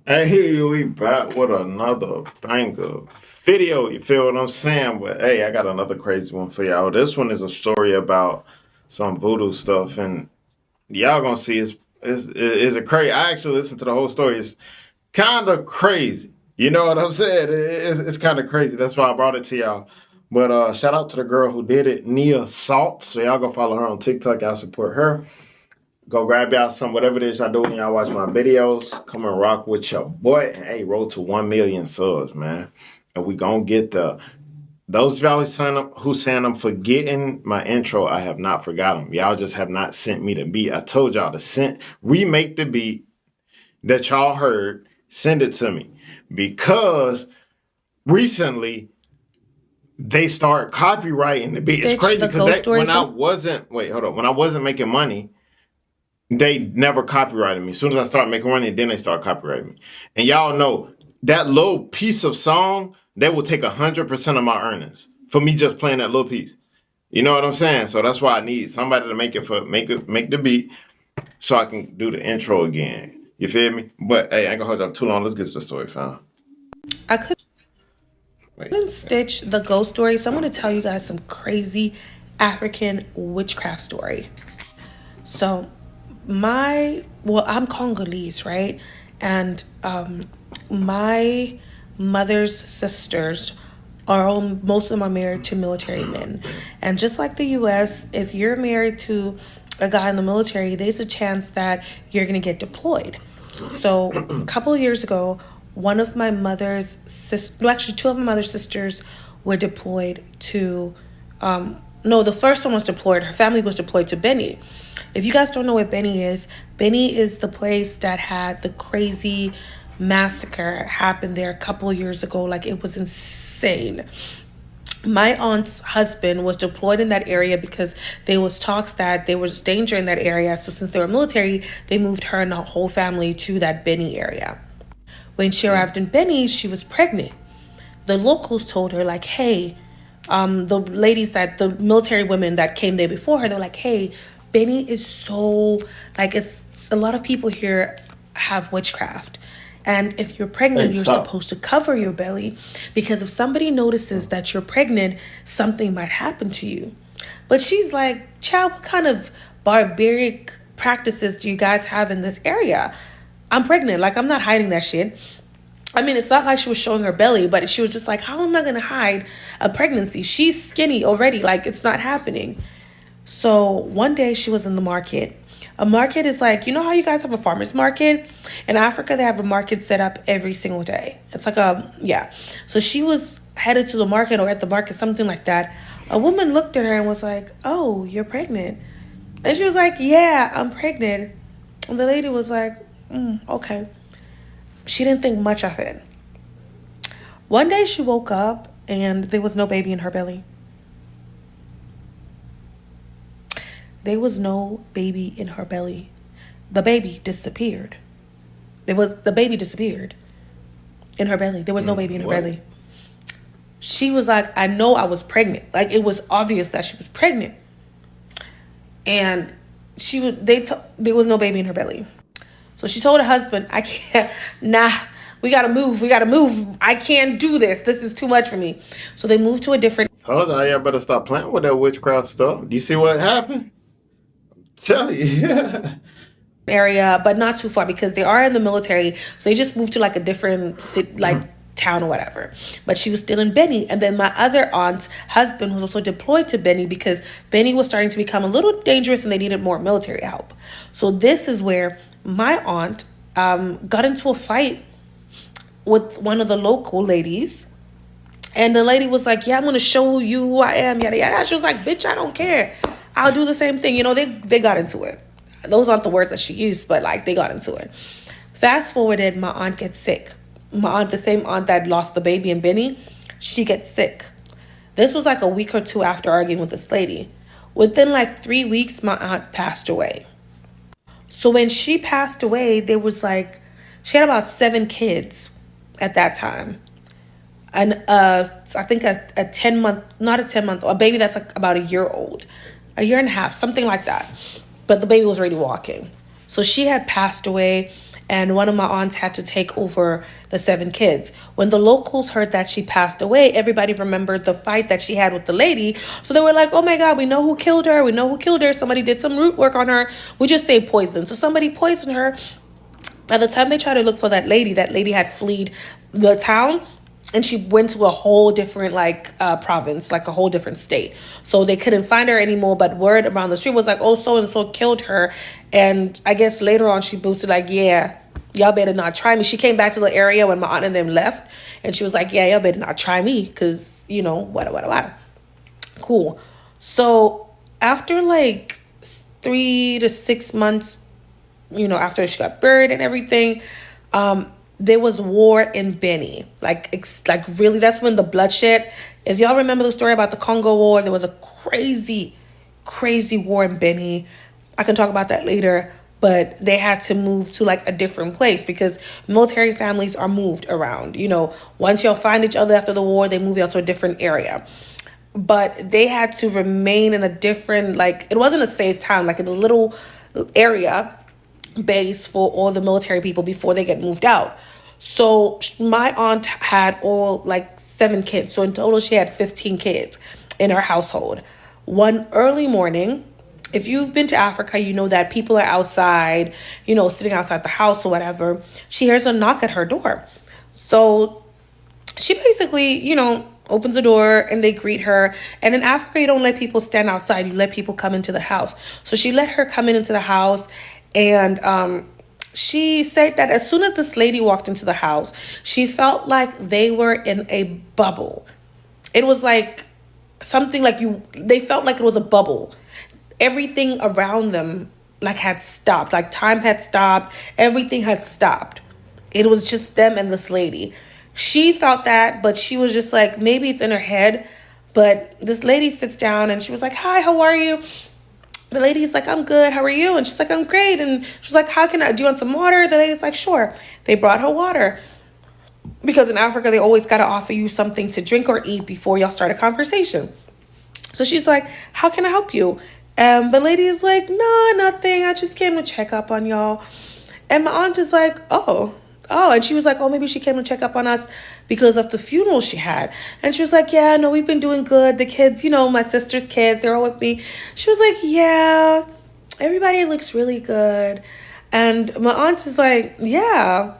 And here we back with another banger video. You feel what I'm saying? But hey, I got another crazy one for y'all. This one is a story about some voodoo stuff, and y'all gonna see it's a crazy. I actually listened to the whole story. It's kind of crazy. You know what I'm saying? It's kind of crazy. That's why I brought it to y'all. But shout out to the girl who did it, Nia Salt. So y'all go follow her on TikTok. Y'all support her. Go grab y'all some whatever it is y'all do when y'all watch my videos. Come and rock with your boy. And hey, roll to 1 million subs, man. And we gonna get the those of y'all who saying I'm forgetting my intro. I have not forgotten. Y'all just have not sent me the beat. I told y'all to remake the beat that y'all heard. Send it to me because recently they start copyrighting the beat. It's Stitch, crazy the ghost because story. when I wasn't wait, hold on. When I wasn't making money, they never copyrighted me. As soon as I start making money, then they start copyrighting me. And y'all know that little piece of song, they will take 100% of my earnings for me just playing that little piece. You know what I'm saying? So that's why I need somebody to make the beat so I can do the intro again. You feel me? But hey, I ain't gonna hold you up too long. Let's get to the story, fam. I Wait. couldn't stitch the ghost story, so I'm going to tell you guys some crazy African witchcraft story. So, I'm Congolese, right? And my mother's sisters most of them are married to military men. And just like the US, if you're married to a guy in the military, there's a chance that you're going to get deployed. So a couple of years ago, one of my mother's sisters, no, actually two of my mother's sisters were deployed to, no, the first one was deployed. Her family was deployed to Beni. If you guys don't know what Beni is the place that had the crazy massacre happened there a couple of years ago. Like, it was insane. My aunt's husband was deployed in that area because there was talks that there was danger in that area. So since they were military, they moved her and the whole family to that Beni area. When she arrived in Beni, she was pregnant. The locals told her, like, hey, the military women that came there before her, they're like, hey, Beni is so, like, it's a lot of people here have witchcraft. And if you're Hey, pregnant, you're stop. supposed to cover your belly because if somebody notices that you're pregnant, something might happen to you. But she's like, child, what kind of barbaric practices do you guys have in this area? I'm pregnant. Like, I'm not hiding that shit. I mean, it's not like she was showing her belly, but she was just like, how am I going to hide a pregnancy? She's skinny already. Like, it's not happening. So one day she was in the market. A market is like, you know how you guys have a farmer's market? In Africa, they have a market set up every single day. It's like yeah. So she was headed to the market or at the market, something like that. A woman looked at her and was like, oh, you're pregnant. And she was like, yeah, I'm pregnant. And the lady was like, okay. She didn't think much of it. One day she woke up and there was no baby in her belly. There was no baby in her belly. The baby disappeared. The baby disappeared in her belly. There was no baby in her What? belly. She was like, I know I was pregnant. Like, it was obvious that she was pregnant. And there was no baby in her belly. So she told her husband, I can't, nah, we gotta move. We gotta move. I can't do this. This is too much for me. So they moved to a different Told y'all better stop playing with that witchcraft stuff. Do you see what happened? Tell you. area, but not too far because they are in the military. So they just moved to like a different like town or whatever. But she was still in Beni. And then my other aunt's husband was also deployed to Beni because Beni was starting to become a little dangerous and they needed more military help. So this is where my aunt got into a fight with one of the local ladies. And the lady was like, yeah, I'm going to show you who I am, yada, yada. She was like, bitch, I don't care. I'll do the same thing. You know, they got into it. Those aren't the words that she used, but like they got into it. Fast forwarded, my aunt gets sick. My aunt, the same aunt that lost the baby in Beni, she gets sick. This was like a week or two after arguing with this lady. Within like 3 weeks, my aunt passed away. So when she passed away, there was like, she had about 7 kids at that time. And I think a 10-month, not a 10-month, a baby that's like about a year old, a year and a half, something like that. But the baby was already walking. So she had passed away. and one of my aunts had to take over the 7 kids. When the locals heard that she passed away, everybody remembered the fight that she had with the lady. So they were like, oh my God, we know who killed her. We know who killed her. Somebody did some root work on her. We just say poison. So somebody poisoned her. By the time they tried to look for that lady had fled the town, and she went to a whole different province, like a whole different state. So they couldn't find her anymore. But word around the street was like, oh, so and so killed her. And I guess later on she boosted like, yeah, y'all better not try me. She came back to the area when my aunt and them left, and she was like, yeah, y'all better not try me, because what. Cool. So after like 3 to 6 months, after she got buried and everything, there was war in Beni. Really, that's when the bloodshed. If y'all remember the story about the Congo War, there was a crazy, crazy war in Beni. I can talk about that later, but they had to move to like a different place because military families are moved around. Once y'all find each other after the war, they move y'all to a different area. But they had to remain in a different, it wasn't a safe town, like in a little area base for all the military people before they get moved out. So my aunt had all 7 kids. So in total, she had 15 kids in her household. One early morning, if you've been to Africa, you know that people are outside, sitting outside the house or whatever. She hears a knock at her door. So she basically, opens the door and they greet her. And in Africa, you don't let people stand outside. You let people come into the house. So she let her come into the house. And she said that as soon as this lady walked into the house, she felt like they were in a bubble. It was like something they felt like it was a bubble. Everything around them had stopped, time had stopped. Everything had stopped. It was just them and this lady. She felt that, but she was just like, maybe it's in her head. But this lady sits down and she was like, hi, how are you? The lady's like, I'm good. How are you? And she's like, I'm great. And she's like, do you want some water? The lady's like, sure. They brought her water. Because in Africa, they always got to offer you something to drink or eat before y'all start a conversation. So she's like, how can I help you? And the lady is like, no, nothing. I just came to check up on y'all. And my aunt is like, oh. And she was like, oh, maybe she came to check up on us because of the funeral she had. And she was like, yeah, no, we've been doing good. The kids, my sister's kids, they're all with me. She was like, yeah, everybody looks really good. And my aunt is like, yeah.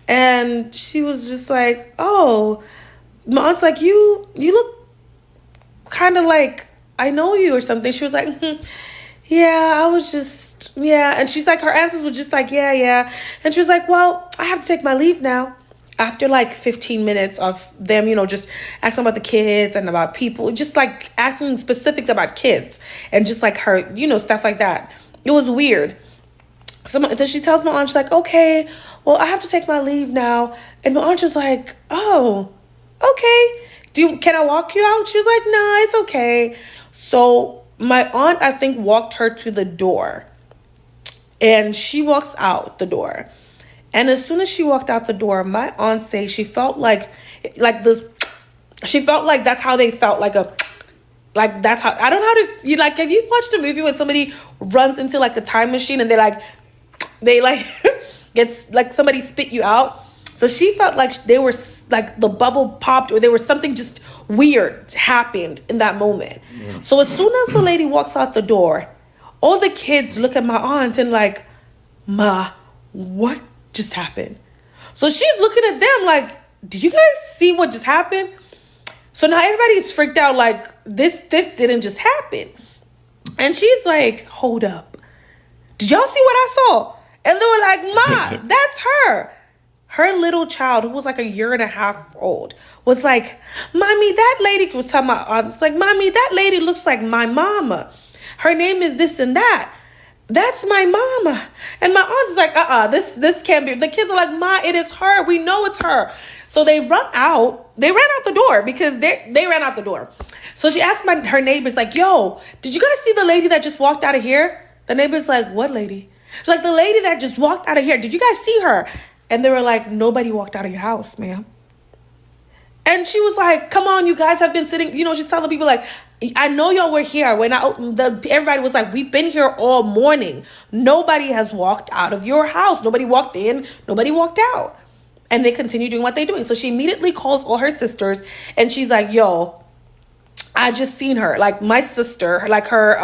And she was just like, oh. My aunt's like, you look kind of like I know you or something. She was like, yeah, I was just, yeah. And she's like, her answers were just like, yeah. And she was like, well, I have to take my leave now. After 15 minutes of them, just asking about the kids and about people, just asking specifics about kids and just her, stuff like that. It was weird. So then she tells my aunt, she's like, okay, well, I have to take my leave now. And my aunt was like, oh, okay. Can I walk you out? She was like, nah, it's okay. So my aunt, I think, walked her to the door, and she walks out the door. And as soon as she walked out the door, my aunt says she felt like this. She felt like that's how they felt, that's how, I don't know how to, have you watched a movie when somebody runs into a time machine and they get somebody spit you out? So she felt like they were the bubble popped, or there was something just weird happened in that moment. Yeah. So as soon as the lady walks out the door, all the kids look at my aunt and Ma, what just happened? So she's looking at them like, did you guys see what just happened? So now everybody's freaked out this didn't just happen. And she's like, hold up. Did y'all see what I saw? And they were like, Ma, that's her. Her little child, who was 1.5 years old, was like, Mommy, that lady, was telling my aunt, it's like, Mommy, that lady looks like my mama. Her name is this and that. That's my mama. And my aunt is like, this can't be. The kids are like, Ma, it is her. We know it's her. So they ran out the door because they ran out the door. So she asked her neighbors, yo, did you guys see the lady that just walked out of here? The neighbor's like, what lady? She's like, the lady that just walked out of here. Did you guys see her? And they were like, nobody walked out of your house, ma'am. And she was like, come on, you guys have been sitting, she's telling people I know y'all were here when everybody was like, we've been here all morning. Nobody has walked out of your house. Nobody walked in. Nobody walked out. And they continue doing what they're doing. So she immediately calls all her sisters and she's like, yo, I just seen her. Like my sister, like her,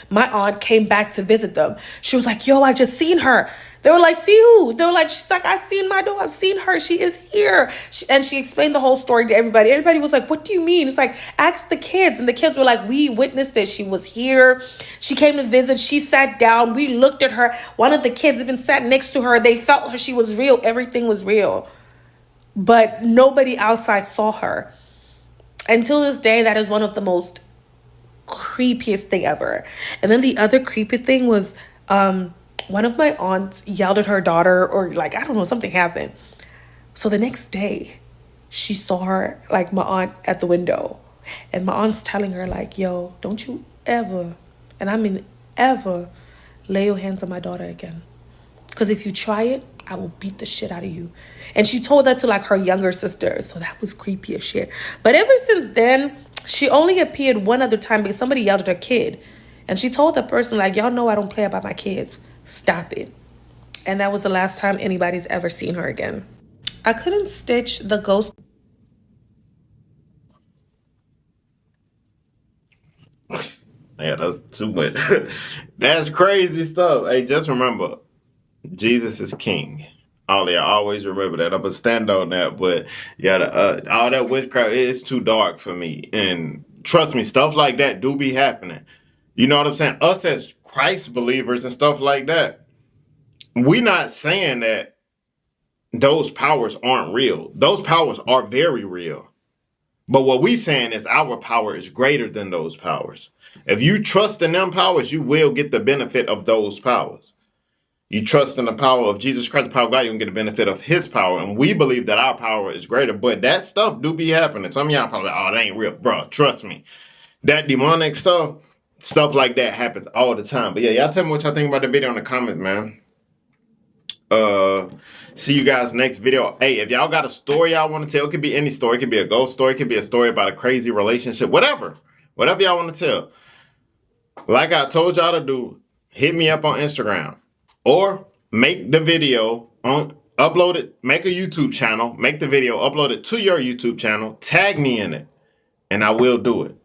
my aunt came back to visit them. She was like, yo, I just seen her. They were like, see who? They were like, she's like, I seen my daughter. I've seen her. She is here. And she explained the whole story to everybody. Everybody was like, what do you mean? It's like, ask the kids. And the kids were like, we witnessed it. She was here. She came to visit. She sat down. We looked at her. One of the kids even sat next to her. They felt her. She was real. Everything was real. But nobody outside saw her. Until this day, that is one of the most creepiest thing ever. And then the other creepy thing was one of my aunts yelled at her daughter, or like, I don't know, something happened. So the next day, she saw her, like my aunt at the window. And my aunt's telling her, like, yo, don't you ever, and I mean ever, lay your hands on my daughter again. Because if you try it, I will beat the shit out of you. And she told that to like her younger sister. So that was creepy as shit. But ever since then, she only appeared one other time because somebody yelled at her kid. And she told the person, like, y'all know I don't play about my kids. Stop it. And that was the last time anybody's ever seen her again. I couldn't stitch the ghost. Yeah, that's too much. That's crazy stuff. Hey, just remember, Jesus is king. Ollie, I always remember that. I'm going to stand on that. But yeah, all that witchcraft is too dark for me. And trust me, stuff like that do be happening. You know what I'm saying? Us as Christ believers and stuff like that, we not saying that those powers aren't real. Those powers are very real. But what we saying is our power is greater than those powers. If you trust in them powers, you will get the benefit of those powers. You trust in the power of Jesus Christ, the power of God, you can get the benefit of his power. And we believe that our power is greater. But that stuff do be happening. Some of y'all probably, oh, that ain't real. Bro, trust me. That demonic stuff like that happens all the time. But yeah, y'all tell me what y'all think about the video in the comments, man. See you guys next video. Hey, if y'all got a story y'all want to tell, it could be any story. It could be a ghost story. It could be a story about a crazy relationship. Whatever y'all want to tell. Like I told y'all to do, hit me up on Instagram. Or make the video, upload it, make a YouTube channel, make the video, upload it to your YouTube channel, tag me in it, and I will do it.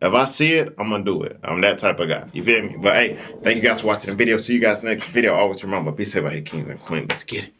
If I see it, I'm going to do it. I'm that type of guy. You feel me? But hey, thank you guys for watching the video. See you guys next video. Always remember, be safe out here, kings and queens. Let's get it.